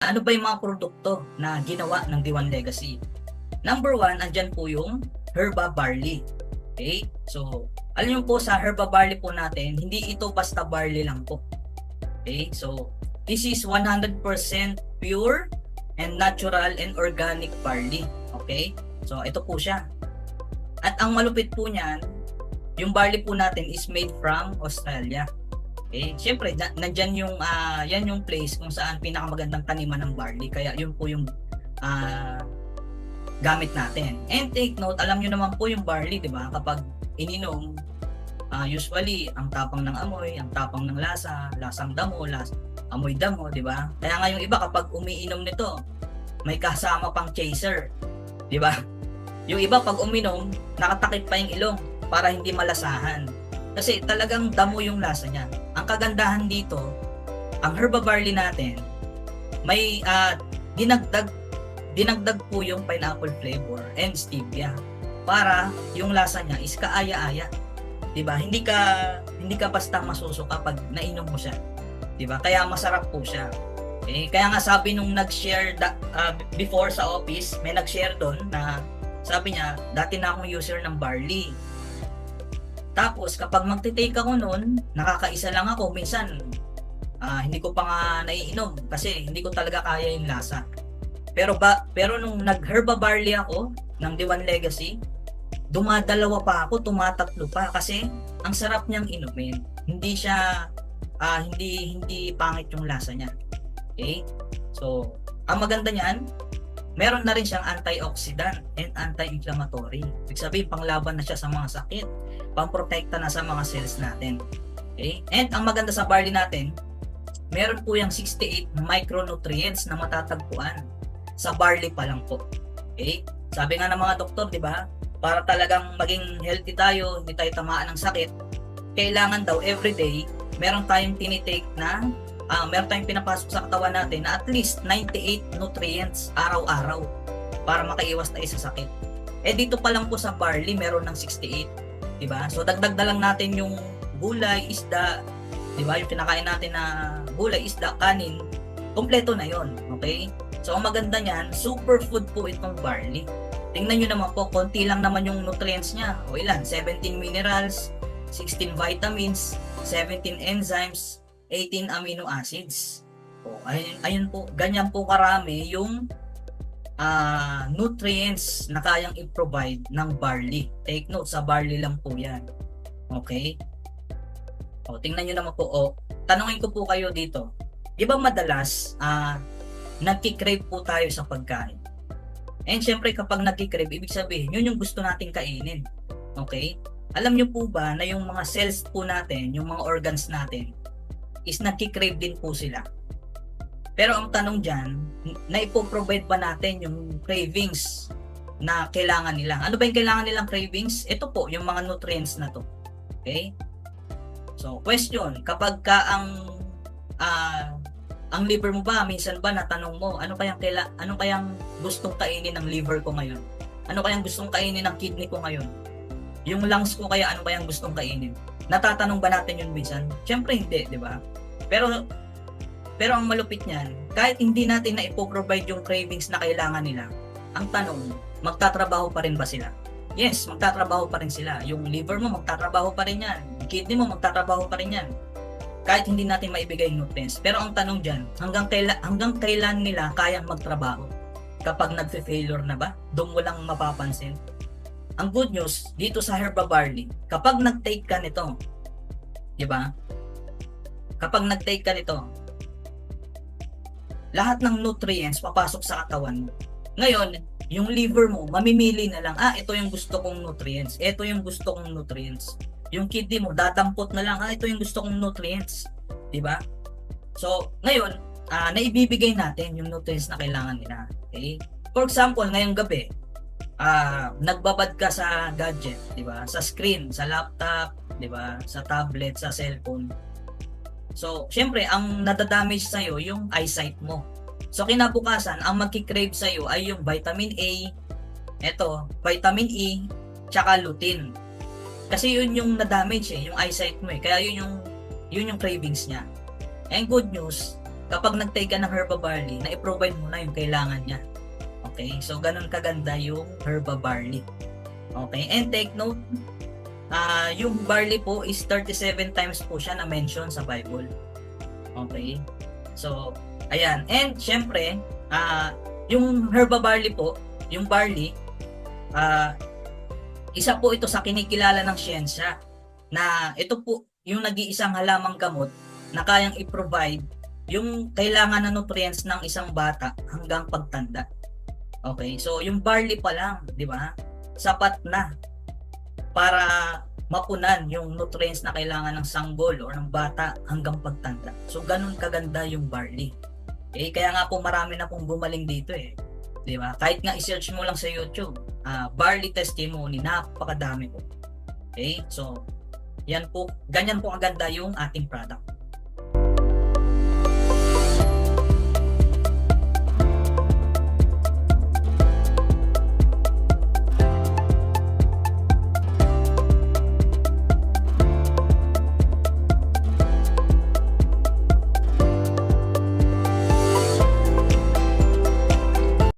ano ba yung mga produkto na ginawa ng D1 Legacy. Number 1, andyan po yung Herba Barley. Okay? So, alam niyo po sa Herba Barley po natin, hindi ito basta barley lang po. Okay? So, this is 100% pure and natural and organic barley. Okay? So, ito po siya. At ang malupit po niyan, yung barley po natin is made from Australia. Okay? Siyempre, nandyan yung, yan yung place kung saan pinakamagandang taniman ng barley. Kaya yun po yung gamit natin. And take note, alam nyo naman po yung barley, di ba? Kapag ininom, usually, ang tapang ng amoy, ang tapang ng lasa, lasang damo, amoy damo, di ba? Kaya nga yung iba, kapag umiinom nito, may kasama pang chaser, di ba? Yung iba, pag uminom, nakatakip pa yung ilong para hindi malasahan. Kasi talagang damo yung lasa niya. Ang kagandahan dito, ang Herba Barley natin, may dinagdag po yung pineapple flavor and stevia para yung lasa niya is kaaya-aya. 'Di ba? Hindi ka basta masusuka pag nainom mo siya. 'Di ba? Kaya masarap po siya. Okay? Kaya nga sabi nung nag-share before sa office, may nag-share doon na sabi niya, dati na akong user ng barley. Tapos kapag magte-take ako noon, nakakaisa lang ako. Minsan hindi ko pa nga naiinom kasi hindi ko talaga kaya yung lasa. Pero nung nag-Herba Barley ako ng D1 Legacy, dumadalawa pa ako, tumatatlo pa kasi ang sarap niyang inumin. Hindi siya hindi pangit yung lasa niya. Okay? So, ang maganda niyan, meron na rin siyang antioxidant and anti-inflammatory. Ibig sabihin, panglaban na siya sa mga sakit, pangprotekta na sa mga cells natin. Okay? And ang maganda sa barley natin, meron po yung 68 micronutrients na matatagpuan sa barley pa lang po. Okay? Sabi nga ng mga doktor, di ba? Para talagang maging healthy tayo, hindi tayo tamaan ng sakit, kailangan daw everyday, meron tayong tinitake na meron tayong pinapasok sa katawan natin na at least 98 nutrients araw-araw para makaiwas tayo sa sakit. Eh dito pa lang po sa barley, meron ng 68. Diba? So dagdag na lang natin yung gulay, isda, diba? Yung kinakain natin na gulay, isda, kanin, kompleto na yon. Okay? So ang maganda niyan, superfood po itong barley. Tingnan nyo naman po, konti lang naman yung nutrients niya. O ilan? 17 minerals, 16 vitamins, 17 enzymes, 18 amino acids. O, ayun po, ganyan po karami yung nutrients na kayang i-provide ng barley. Take note, sa barley lang po yan. Okay? O, tingnan nyo naman po. O, tanungin ko po kayo dito. Di ba madalas, nagkikrave po tayo sa pagkain? And syempre, kapag nagkikrave, ibig sabihin, yun yung gusto nating kainin. Okay? Alam nyo po ba na yung mga cells po natin, yung mga organs natin, is nagkikrave din po sila. Pero ang tanong dyan, na-provide ba natin yung cravings na kailangan nila? Ano ba yung kailangan nilang cravings? Ito po, yung mga nutrients na to. Okay? So, question, kapag ka ang liver mo ba, minsan ba natanong mo, ano kayang gustong kainin ng liver ko ngayon? Ano kayang gustong kainin ng kidney ko ngayon? Yung lungs ko kaya ano kayang gustong kainin? Natatanong ba natin yun minsan? Siyempre hindi, di ba? Pero ang malupit niyan, kahit hindi natin na ipoprovide yung cravings na kailangan nila, ang tanong, magtatrabaho pa rin ba sila? Yes, magtatrabaho pa rin sila. Yung liver mo, magtatrabaho pa rin yan. Yung kidney mo, magtatrabaho pa rin yan. Kahit hindi natin maibigay yung nutrients. Pero ang tanong dyan, hanggang kailan nila kayang magtrabaho? Kapag nagfe-failure na ba? Doon mo lang mapapansin. Ang good news, dito sa Herba Barley, kapag nag-take ka nito, di ba? Kapag nag-take ka nito, lahat ng nutrients papasok sa katawan mo. Ngayon, yung liver mo, mamimili na lang, ito yung gusto kong nutrients, ito yung gusto kong nutrients. Yung kidney mo, dadampot na lang, ito yung gusto kong nutrients. Diba? So, ngayon, naibibigay natin yung nutrients na kailangan nila. Okay? For example, ngayong gabi, nagbabad ka sa gadget, diba? Sa screen, sa laptop, diba? Sa tablet, sa cellphone. So, syempre, ang nadadamage sa'yo, yung eyesight mo. So, kinabukasan, ang magkikrave sa'yo ay yung vitamin A, vitamin E, tsaka lutein. Kasi yun yung na-damage yung eyesight mo Kaya yun yung cravings niya. And good news, kapag nag-take ka ng herba barley, na i-provide mo na yung kailangan niya. Okay? So, ganun kaganda yung herba barley. Okay? And take note, yung barley po is 37 times po siya na mention sa Bible. Okay? So, ayan. And, syempre, yung herba barley po, yung barley, isa po ito sa kinikilala ng siyensya na ito po yung nag-iisang halamang gamot na kayang i-provide yung kailangan na nutrients ng isang bata hanggang pagtanda. Okay, so yung barley pa lang, di ba? Sapat na para mapunan yung nutrients na kailangan ng sanggol or ng bata hanggang pagtanda. So ganun kaganda yung barley. Okay, kaya nga po marami na pong gumaling dito eh. Di ba? Kahit nga i-search mo lang sa YouTube, barley testimony, napakadami po. Okay, so yan po, ganyan po aganda yung ating product.